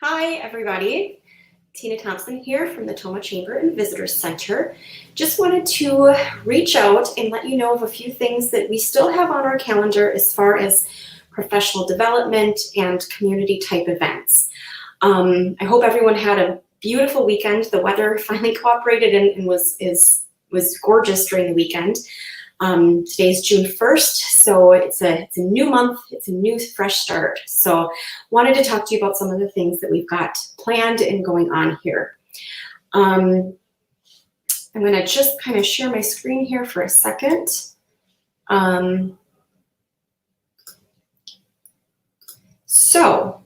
Hi, everybody. Tina Thompson here from the Tomah Chamber and Visitors Center. Just wanted to reach out and let you know of a few things that we still have on our calendar as far as professional development and community type events. I hope everyone had a beautiful weekend. The weather finally cooperated and was gorgeous during the weekend. Today's June 1st, so it's a new month, it's a new fresh start. So wanted to talk to you about some of the things that we've got planned and going on here. I'm gonna just kind of share my screen here for a second. So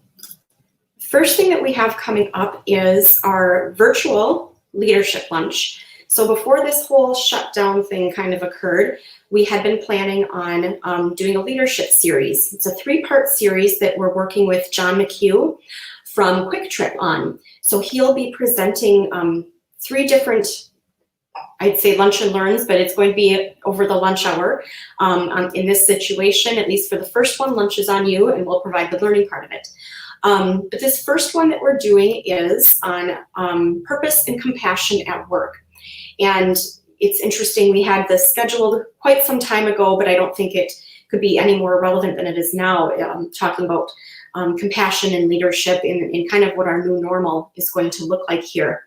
first thing that we have coming up is our virtual leadership lunch. So before this whole shutdown thing kind of occurred, we had been planning on doing a leadership series. It's a 3-part series that we're working with John McHugh from Quick Trip on. So he'll be presenting 3 different, I'd say lunch and learns, but it's going to be over the lunch hour. In this situation, at least for the first one, lunch is on you and we'll provide the learning part of it. But this first one that we're doing is on purpose and compassion at work. And it's interesting, we had this scheduled quite some time ago, but I don't think it could be any more relevant than it is now, talking about compassion and leadership and kind of what our new normal is going to look like here.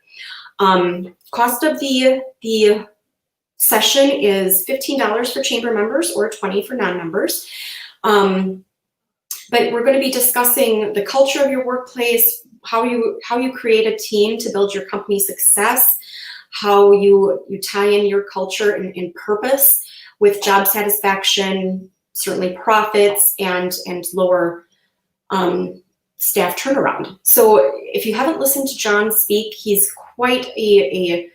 Cost of the session is $15 for chamber members or $20 for non-members. But we're going to be discussing the culture of your workplace, how you create a team to build your company success, how you tie in your culture and purpose with job satisfaction, certainly profits, and lower staff turnaround. So if you haven't listened to John speak, he's quite a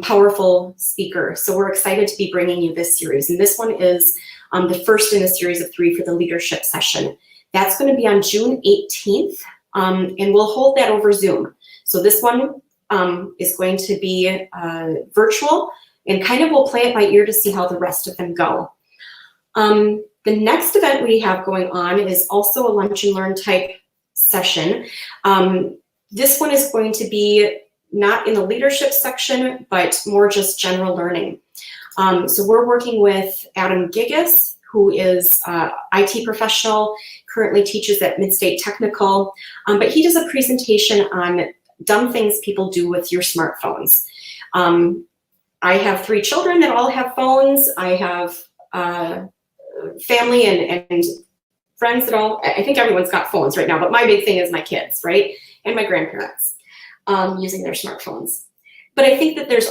powerful speaker. So we're excited to be bringing you this series. And this one is the first in a series of 3 for the leadership session. That's going to be on June 18th, and we'll hold that over Zoom. So this one is going to be virtual, and kind of we'll play it by ear to see how the rest of them go. The next event we have going on is also a lunch and learn type session. This one is going to be not in the leadership section, but more just general learning. So we're working with Adam Gigas, who is IT professional, currently teaches at Midstate Technical, but he does a presentation on dumb things people do with your smartphones. I have 3 children that all have phones. I have family and friends that all, I think everyone's got phones right now, but my big thing is my kids, right? And my grandparents using their smartphones. But I think that there's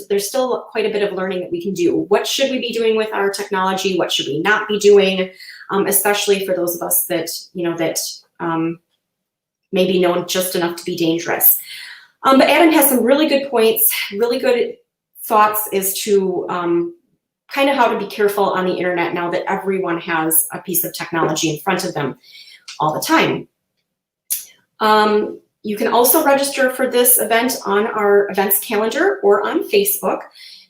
there's still quite a bit of learning that we can do. What should we be doing with our technology? What should we not be doing? Especially for those of us that, maybe know just enough to be dangerous. But Adam has some really good points, really good thoughts as to kind of how to be careful on the internet now that everyone has a piece of technology in front of them all the time. You can also register for this event on our events calendar or on Facebook.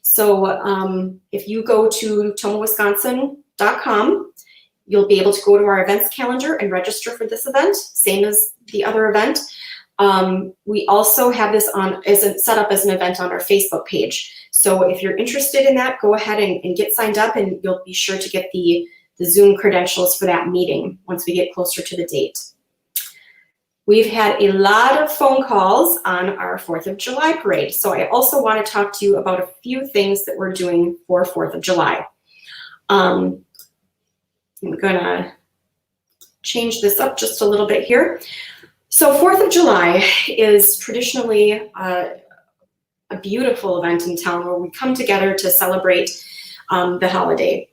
So if you go to tomahwisconsin.com, you'll be able to go to our events calendar and register for this event, same as the other event. We also have this set up as an event on our Facebook page. So if you're interested in that, go ahead and get signed up, and you'll be sure to get the Zoom credentials for that meeting once we get closer to the date. We've had a lot of phone calls on our 4th of July parade. So I also want to talk to you about a few things that we're doing for 4th of July. I'm gonna change this up just a little bit here. So 4th of July is traditionally a beautiful event in town where we come together to celebrate the holiday.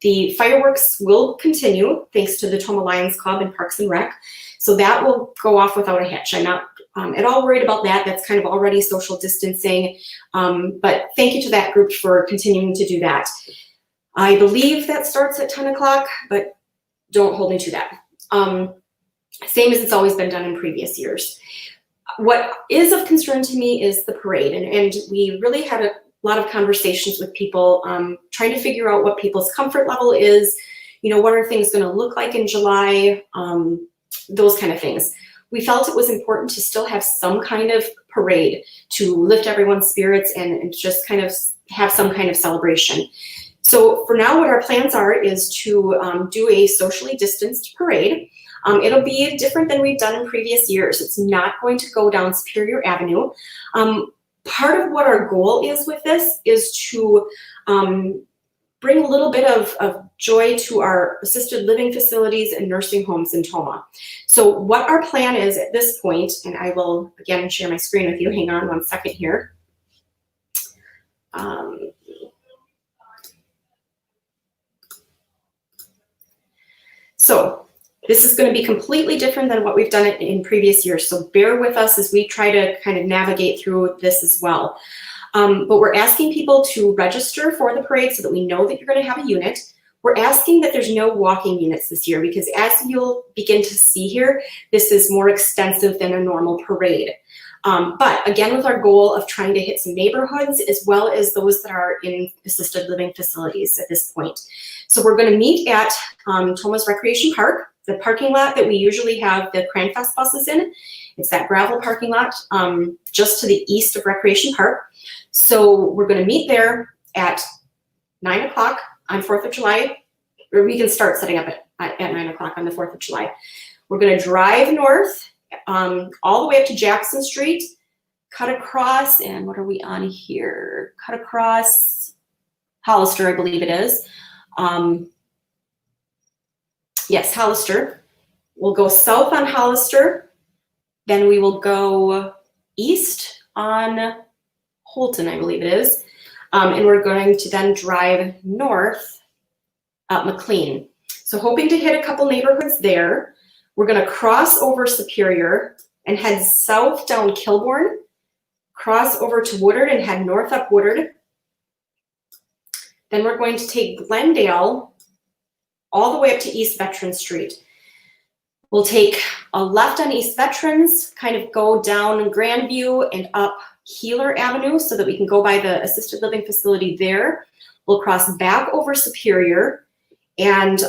The fireworks will continue thanks to the Tomah Lions Club and Parks and Rec. So that will go off without a hitch. I'm not at all worried about that. That's kind of already social distancing. But thank you to that group for continuing to do that. I believe that starts at 10 o'clock, but don't hold me to that. Same as it's always been done in previous years. What is of concern to me is the parade, and we really had a lot of conversations with people, trying to figure out what people's comfort level is, what are things going to look like in July, those kind of things. We felt it was important to still have some kind of parade to lift everyone's spirits and just kind of have some kind of celebration. So for now, what our plans are is to do a socially distanced parade. It'll be different than we've done in previous years. It's not going to go down Superior Avenue. Part of what our goal is with this is to bring a little bit of joy to our assisted living facilities and nursing homes in Tomah. So what our plan is at this point, and I will again share my screen with you, hang on one second here. So this is going to be completely different than what we've done in previous years. So bear with us as we try to kind of navigate through this as well. But we're asking people to register for the parade so that we know that you're going to have a unit. We're asking that there's no walking units this year because as you'll begin to see here, this is more extensive than a normal parade. But again, with our goal of trying to hit some neighborhoods as well as those that are in assisted living facilities at this point. So we're going to meet at Tomah's Recreation Park, the parking lot that we usually have the Cranfest buses in. It's that gravel parking lot just to the east of Recreation Park. So we're going to meet there at 9 o'clock on 4th of July, or we can start setting up at 9 o'clock on the 4th of July. We're going to drive north all the way up to Jackson Street, cut across, and what are we on here? Cut across Hollister, I believe it is. Yes, Hollister. We'll go south on Hollister, then we will go east on Holton, I believe it is, and we're going to then drive north up McLean. So hoping to hit a couple neighborhoods there. We're going to cross over Superior and head south down Kilbourne, cross over to Woodard and head north up Woodard. Then we're going to take Glendale all the way up to East Veterans Street. We'll take a left on East Veterans, kind of go down Grandview and up Healer Avenue so that we can go by the assisted living facility there. We'll cross back over Superior and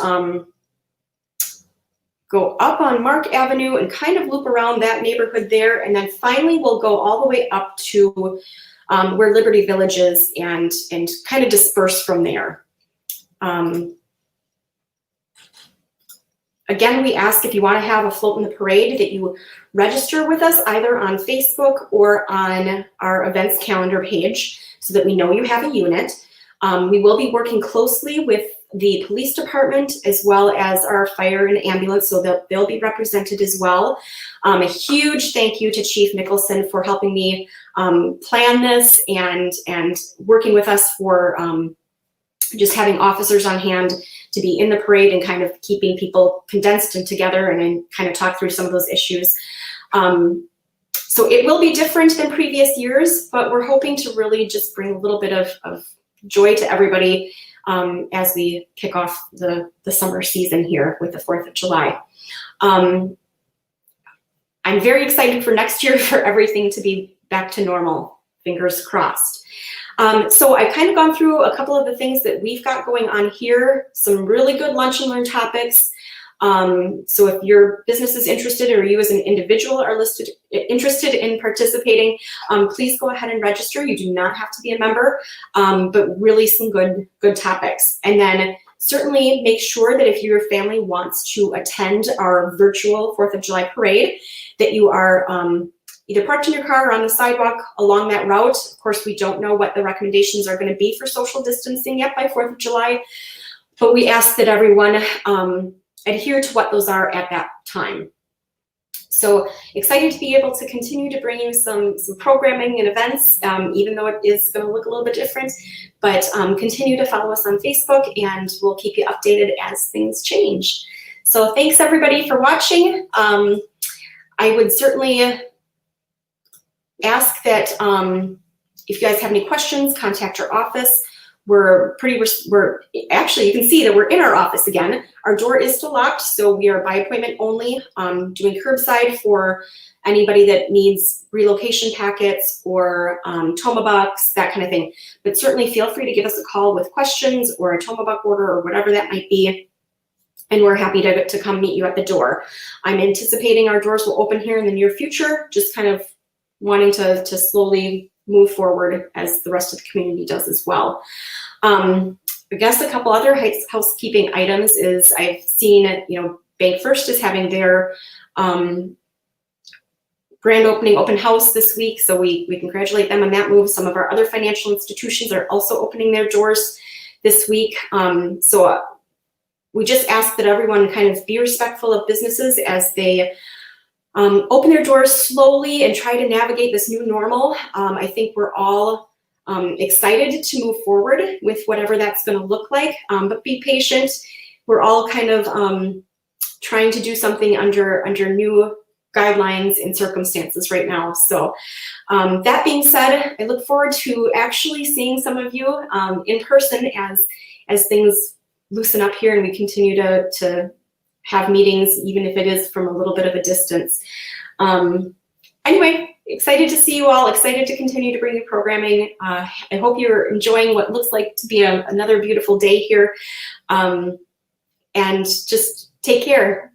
go up on Mark Avenue and kind of loop around that neighborhood there. And then finally, we'll go all the way up to where Liberty Village is and kind of disperse from there. Again, we ask if you want to have a float in the parade that you register with us either on Facebook or on our events calendar page so that we know you have a unit. We will be working closely with the police department as well as our fire and ambulance, so they'll be represented as well. A huge thank you to Chief Nicholson for helping me plan this and working with us for just having officers on hand to be in the parade and kind of keeping people condensed and together and then kind of talk through some of those issues. So it will be different than previous years, but we're hoping to really just bring a little bit of joy to everybody as we kick off the summer season here with the 4th of July. I'm very excited for next year for everything to be back to normal, fingers crossed. So I've kind of gone through a couple of the things that we've got going on here, some really good lunch and learn topics. So if your business is interested or you as an individual are interested in participating, please go ahead and register. You do not have to be a member, but really some good topics. And then certainly make sure that if your family wants to attend our virtual 4th of July parade, that you are either parked in your car or on the sidewalk along that route. Of course, we don't know what the recommendations are going to be for social distancing yet by 4th of July, but we ask that everyone adhere to what those are at that time. So excited to be able to continue to bring you some programming and events, even though it is going to look a little bit different, but continue to follow us on Facebook and we'll keep you updated as things change. So thanks everybody for watching. I would certainly ask that if you guys have any questions, contact our office. We're actually, you can see that we're in our office again. Our door is still locked, so we are by appointment only, doing curbside for anybody that needs relocation packets or Tomah bucks, that kind of thing. But certainly feel free to give us a call with questions or a Tomah buck order or whatever that might be. and we're happy to come meet you at the door. I'm anticipating our doors will open here in the near future, just kind of wanting to slowly move forward as the rest of the community does as well. I guess a couple other housekeeping items is I've seen, Bank First is having their grand opening open house this week, so we congratulate them on that move. Some of our other financial institutions are also opening their doors this week. So we just ask that everyone kind of be respectful of businesses as they open their doors slowly and try to navigate this new normal. I think we're all excited to move forward with whatever that's going to look like, but be patient. We're all kind of trying to do something under new guidelines and circumstances right now. So that being said, I look forward to actually seeing some of you in person as things loosen up here and we continue to have meetings, even if it is from a little bit of a distance. Anyway, excited to see you all, excited to continue to bring you programming. I hope you're enjoying what looks like to be another beautiful day here. And just take care.